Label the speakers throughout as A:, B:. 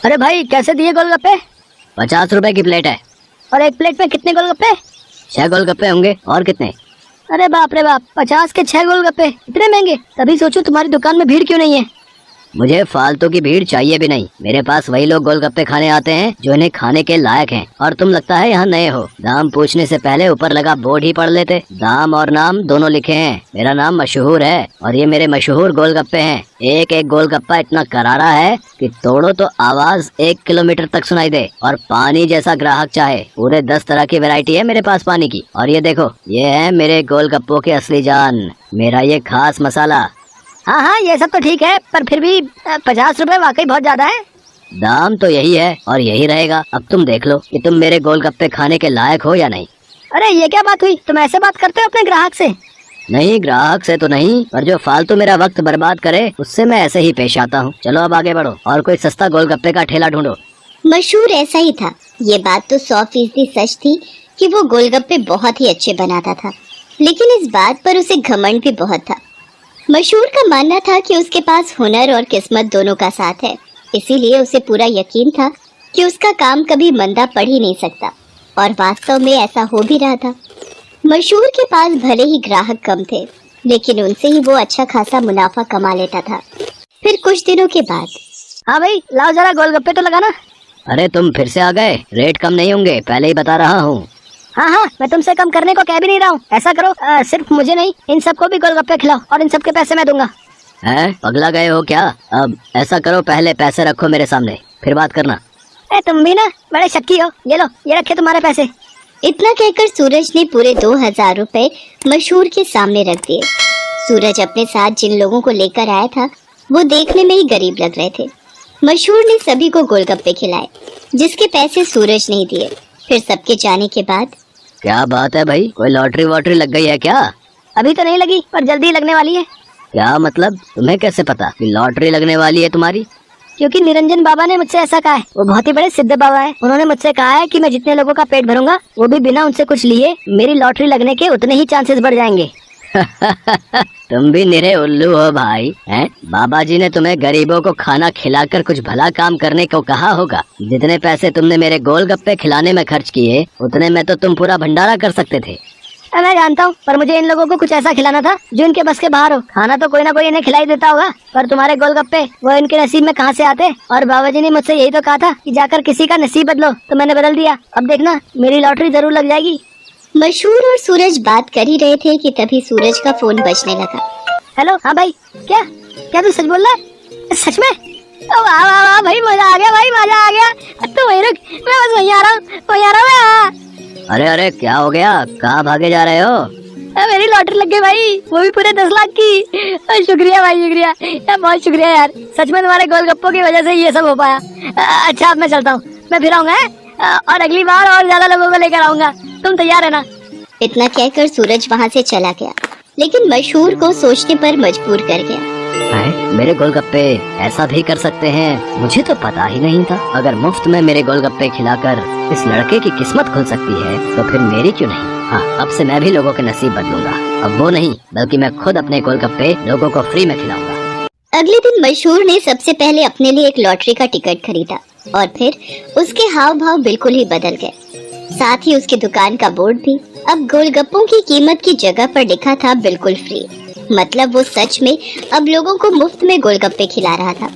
A: अरे भाई कैसे दिए गोलगप्पे?
B: 50 रुपए की प्लेट है।
A: और एक प्लेट में कितने गोलगप्पे?
B: 6 गोलगप्पे होंगे। और कितने?
A: अरे बाप रे बाप, 50 के 6 गोलगप्पे, इतने महंगे। तभी सोचूं तुम्हारी दुकान में भीड़ क्यों नहीं है।
B: मुझे फालतू की भीड़ चाहिए भी नहीं। मेरे पास वही लोग गोलगप्पे खाने आते हैं जो इन्हें खाने के लायक हैं। और तुम लगता है यहाँ नए हो। दाम पूछने से पहले ऊपर लगा बोर्ड ही पढ़ लेते। दाम और नाम दोनों लिखे हैं। मेरा नाम मशहूर है और ये मेरे मशहूर गोलगप्पे हैं। एक एक गोलगप्पा इतना करारा है कि तोड़ो तो आवाज 1 किलोमीटर तक सुनाई दे। और पानी जैसा ग्राहक चाहे। पूरे 10 तरह की वैरायटी है मेरे पास पानी की। और ये देखो, ये है मेरे गोलगप्पों की असली जान, मेरा ये खास मसाला।
A: हाँ हाँ, ये सब तो ठीक है, पर फिर भी 50 रुपए वाकई बहुत ज्यादा है।
B: दाम तो यही है और यही रहेगा। अब तुम देख लो कि तुम मेरे गोलगप्पे खाने के लायक हो या नहीं।
A: अरे ये क्या बात हुई, तुम ऐसे बात करते हो अपने ग्राहक से?
B: नहीं, ग्राहक से तो नहीं, पर जो फालतू मेरा वक्त बर्बाद करे उससे मैं ऐसे ही पेश आता हूँ। चलो अब आगे बढ़ो और कोई सस्ता गोलगप्पे का ठेला ढूंढो।
C: मशहूर ऐसा ही था। ये बात तो 100% सच थी कि वो गोलगप्पे बहुत ही अच्छे बनाता था, लेकिन इस बात पर उसे घमंड भी बहुत था। मशहूर का मानना था कि उसके पास हुनर और किस्मत दोनों का साथ है, इसीलिए उसे पूरा यकीन था कि उसका काम कभी मंदा पड़ ही नहीं सकता। और वास्तव में ऐसा हो भी रहा था। मशहूर के पास भले ही ग्राहक कम थे, लेकिन उनसे ही वो अच्छा खासा मुनाफा कमा लेता था। फिर कुछ दिनों के बाद,
A: हाँ भाई लाओ जरा गोलगप्पे तो लगाना।
B: अरे तुम फिर से आ गए। रेट कम नहीं होंगे, पहले ही बता रहा हूँ।
A: हाँ हाँ, मैं तुमसे कम करने को कह भी नहीं रहा हूँ। ऐसा करो, सिर्फ मुझे नहीं, इन सबको भी गोलगप्पे खिलाओ और इन सबके पैसे मैं दूंगा।
B: हैं, पगला गए हो क्या? अब ऐसा करो, पहले पैसे रखो मेरे सामने, फिर बात करना।
A: तुम भी ना बड़े शक्की हो। ये लो, ये रखे तुम्हारे पैसे।
C: इतना कहकर सूरज ने पूरे 2000 रुपए मशहूर के सामने रख दिए। सूरज अपने साथ जिन लोगों को लेकर आया था वो देखने में ही गरीब लग रहे थे। मशहूर ने सभी को गोलगप्पे खिलाए, जिसके पैसे सूरज नहीं दिए। फिर सबके जाने के बाद,
B: क्या बात है भाई, कोई लॉटरी वॉटरी लग गई है क्या?
A: अभी तो नहीं लगी, पर जल्दी लगने वाली है।
B: क्या मतलब? तुम्हें कैसे पता कि लॉटरी लगने वाली है तुम्हारी?
A: क्योंकि निरंजन बाबा ने मुझसे ऐसा कहा है। वो बहुत ही बड़े सिद्ध बाबा है। उन्होंने मुझसे कहा है कि मैं जितने लोगों का पेट भरूंगा, वो भी बिना उनसे कुछ लिए, मेरी लॉटरी लगने के उतने ही चांसेस बढ़ जाएंगे।
B: तुम भी निरे उल्लू हो भाई, हैं? बाबा जी ने तुम्हें गरीबों को खाना खिलाकर कुछ भला काम करने को कहा होगा। जितने पैसे तुमने मेरे गोलगप्पे खिलाने में खर्च किए, उतने में तो तुम पूरा भंडारा कर सकते थे।
A: मैं जानता हूँ, पर मुझे इन लोगों को कुछ ऐसा खिलाना था जो इनके बस के बाहर हो। खाना तो कोई ना कोई इन्हें खिलाई देता होगा, पर तुम्हारे गोलगप्पे वो इनके नसीब में कहाँ से आते। और बाबा जी ने मुझसे यही तो कहा था कि जाकर किसी का नसीब बदलो, तो मैंने बदल दिया। अब देखना, मेरी लॉटरी जरूर लग जाएगी।
C: मशहूर और सूरज बात कर ही रहे थे कि तभी सूरज का फोन बजने लगा।
A: हेलो, हाँ भाई, क्या क्या तू सच बोल रहा है? सच में? वाह वाह वाह भाई, मजा आ गया भाई, मजा आ गया। तो वही रुक, मैं बस वहीं आ रहा हूँ, वहीं आ रहा हूँ।
B: अरे अरे, क्या हो गया? कहाँ भागे जा रहे हो?
A: मेरी लॉटरी लग गई भाई, वो भी पूरे 10 लाख की। शुक्रिया भाई, शुक्रिया यार, बहुत शुक्रिया यार। सच में तुम्हारे गोलगप्पों की वजह से ये सब हो पाया। अच्छा अब मैं चलता हूँ, मैं फिर आऊंगा और अगली बार और ज्यादा लोगों को लेकर आऊंगा। तुम तैयार है ना?
C: इतना कहकर सूरज वहाँ से चला गया, लेकिन मशहूर को सोचने पर मजबूर कर गया।
B: मेरे गोलगप्पे ऐसा भी कर सकते हैं, मुझे तो पता ही नहीं था। अगर मुफ्त में मेरे गोलगप्पे खिलाकर इस लड़के की किस्मत खुल सकती है, तो फिर मेरी क्यों नहीं? हाँ, अब से मैं भी लोगों के नसीब बदलूंगा। अब वो नहीं, बल्कि मैं खुद अपने गोलगप्पे लोगों को फ्री में खिलाऊंगा।
C: अगले दिन मशहूर ने सबसे पहले अपने लिए एक लॉटरी का टिकट खरीदा और फिर उसके हाव भाव बिल्कुल ही बदल गए। साथ ही उसकी दुकान का बोर्ड भी अब गोलगप्पों की कीमत की जगह पर लिखा था बिल्कुल फ्री। मतलब वो सच में अब लोगों को मुफ्त में गोलगप्पे खिला रहा था।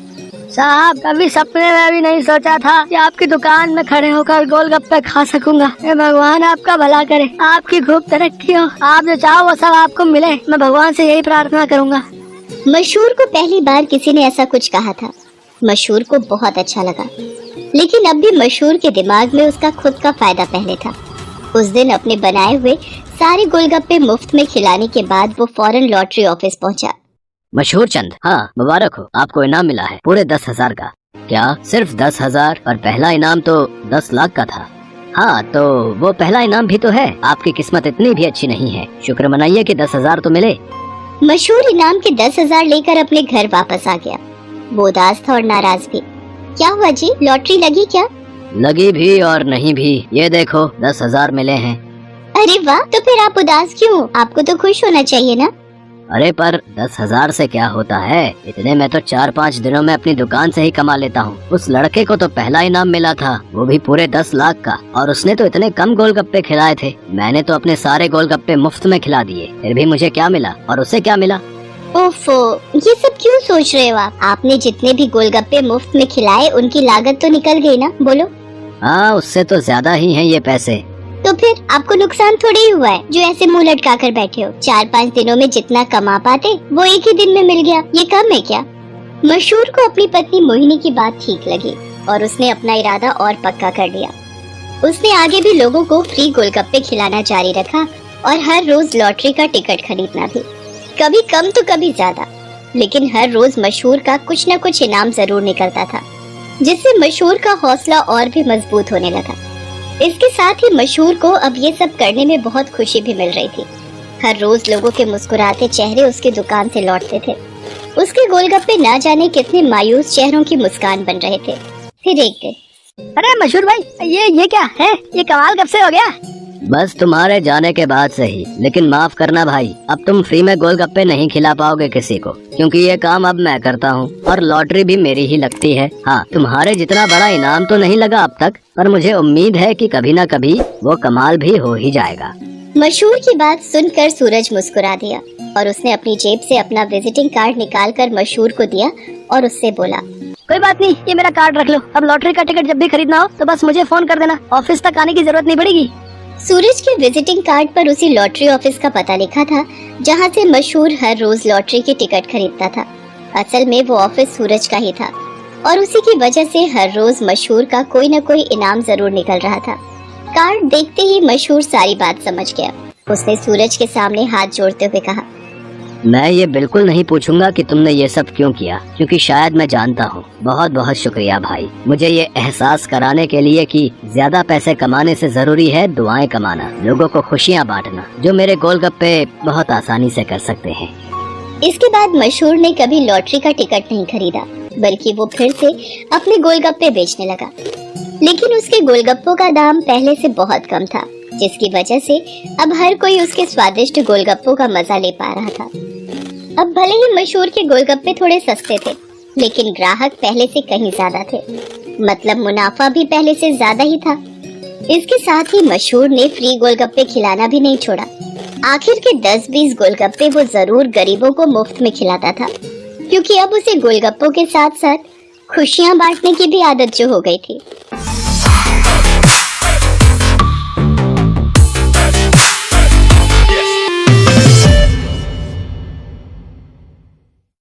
A: साहब, कभी सपने में भी नहीं सोचा था कि आपकी दुकान में खड़े होकर गोलगप्पे खा सकूंगा। भगवान आपका भला करे, आपकी खूब तरक्की हो। आप जो चाहो वो सब आपको मिले, मैं भगवान से यही प्रार्थना करूंगा।
C: मशहूर को पहली बार किसी ने ऐसा कुछ कहा था। मशहूर को बहुत अच्छा लगा, लेकिन अब भी मशहूर के दिमाग में उसका खुद का फायदा पहले था। उस दिन अपने बनाए हुए सारे गोलगप्पे मुफ्त में खिलाने के बाद वो फौरन लॉटरी ऑफिस पहुंचा।
B: मशहूर चंद, हाँ मुबारक हो, आपको इनाम मिला है पूरे 10,000 का। क्या सिर्फ 10,000? और पहला इनाम तो 10 लाख का था। हाँ, तो वो पहला इनाम भी तो है। आपकी किस्मत इतनी भी अच्छी नहीं है। शुक्र मनाइए कि 10,000 तो मिले।
C: मशहूर इनाम के 10,000 लेकर अपने घर वापस आ गया। वो उदास था और नाराज भी। क्या हुआ जी, लॉटरी लगी क्या?
B: लगी भी और नहीं भी, ये देखो 10,000 मिले हैं।
C: अरे वाह, तो फिर आप उदास क्यों? आपको तो खुश होना चाहिए ना।
B: अरे पर 10,000 से क्या होता है, इतने में तो 4-5 दिनों में अपनी दुकान से ही कमा लेता हूँ। उस लड़के को तो पहला इनाम मिला था, वो भी पूरे 10 लाख का, और उसने तो इतने कम गोलगप्पे खिलाए थे। मैंने तो अपने सारे गोलगप्पे मुफ्त में खिला दिए, फिर भी मुझे क्या मिला और उसे क्या मिला?
C: ओफो, ये सब क्यों सोच रहे हो आप? आपने जितने भी गोलगप्पे मुफ्त में खिलाए उनकी लागत तो निकल गई ना, बोलो।
B: हाँ, उससे तो ज्यादा ही हैं ये पैसे।
C: तो फिर आपको नुकसान थोड़ी ही हुआ है जो ऐसे मुंह लटका कर बैठे हो। 4-5 दिनों में जितना कमा पाते वो एक ही दिन में मिल गया, ये कम है क्या? मशहूर को अपनी पत्नी मोहिनी की बात ठीक लगी और उसने अपना इरादा और पक्का कर लिया। उसने आगे भी लोगों को फ्री गोलगप्पे खिलाना जारी रखा और हर रोज लॉटरी का टिकट खरीदना भी, कभी कम तो कभी ज्यादा, लेकिन हर रोज मशहूर का कुछ न कुछ इनाम जरूर निकलता था, जिससे मशहूर का हौसला और भी मजबूत होने लगा। इसके साथ ही मशहूर को अब ये सब करने में बहुत खुशी भी मिल रही थी। हर रोज लोगों के मुस्कुराते चेहरे उसकी दुकान से लौटते थे। उसके गोलगप्पे ना जाने कितने मायूस चेहरों की मुस्कान बन रहे थे। फिर एक दिन,
A: अरे मशहूर भाई, ये क्या है? ये कमाल कब से हो गया?
B: बस तुम्हारे जाने के बाद से ही। लेकिन माफ करना भाई, अब तुम फ्री में गोलगप्पे नहीं खिला पाओगे किसी को, क्योंकि ये काम अब मैं करता हूँ और लॉटरी भी मेरी ही लगती है। हाँ, तुम्हारे जितना बड़ा इनाम तो नहीं लगा अब तक, पर मुझे उम्मीद है कि कभी न कभी वो कमाल भी हो ही जाएगा।
C: मशहूर की बात सुनकर सूरज मुस्कुरा दिया और उसने अपनी जेब से अपना विजिटिंग कार्ड निकालकर मशहूर को दिया और उससे बोला,
A: कोई बात नहीं, ये मेरा कार्ड रख लो। अब लॉटरी का टिकट जब भी खरीदना हो तो बस मुझे फोन कर देना, ऑफिस तक आने की जरूरत नहीं पड़ेगी।
C: सूरज के विजिटिंग कार्ड पर उसी लॉटरी ऑफिस का पता लिखा था जहां से मशहूर हर रोज लॉटरी के टिकट खरीदता था। असल में वो ऑफिस सूरज का ही था और उसी की वजह से हर रोज मशहूर का कोई न कोई इनाम जरूर निकल रहा था। कार्ड देखते ही मशहूर सारी बात समझ गया। उसने सूरज के सामने हाथ जोड़ते हुए कहा,
B: मैं ये बिल्कुल नहीं पूछूंगा कि तुमने ये सब क्यों किया, क्योंकि शायद मैं जानता हूँ। बहुत बहुत शुक्रिया भाई, मुझे ये एहसास कराने के लिए कि ज्यादा पैसे कमाने से जरूरी है दुआएं कमाना, लोगों को खुशियाँ बांटना, जो मेरे गोलगप्पे बहुत आसानी से कर सकते हैं।
C: इसके बाद मशहूर ने कभी लॉटरी का टिकट नहीं खरीदा, बल्कि वो फिर से अपने गोलगप्पे बेचने लगा। लेकिन उसके गोलगप्पों का दाम पहले से बहुत कम था, जिसकी वजह से अब हर कोई उसके स्वादिष्ट गोलगप्पों का मजा ले पा रहा था। अब भले ही मशहूर के गोलगप्पे थोड़े सस्ते थे, लेकिन ग्राहक पहले से कहीं ज्यादा थे, मतलब मुनाफा भी पहले से ज्यादा ही था। इसके साथ ही मशहूर ने फ्री गोलगप्पे खिलाना भी नहीं छोड़ा। आखिर के 10-20 गोलगप्पे वो जरूर गरीबों को मुफ्त में खिलाता था, क्योंकि अब उसे गोलगप्पों के साथ साथ खुशियां बांटने की भी आदत जो हो गई थी।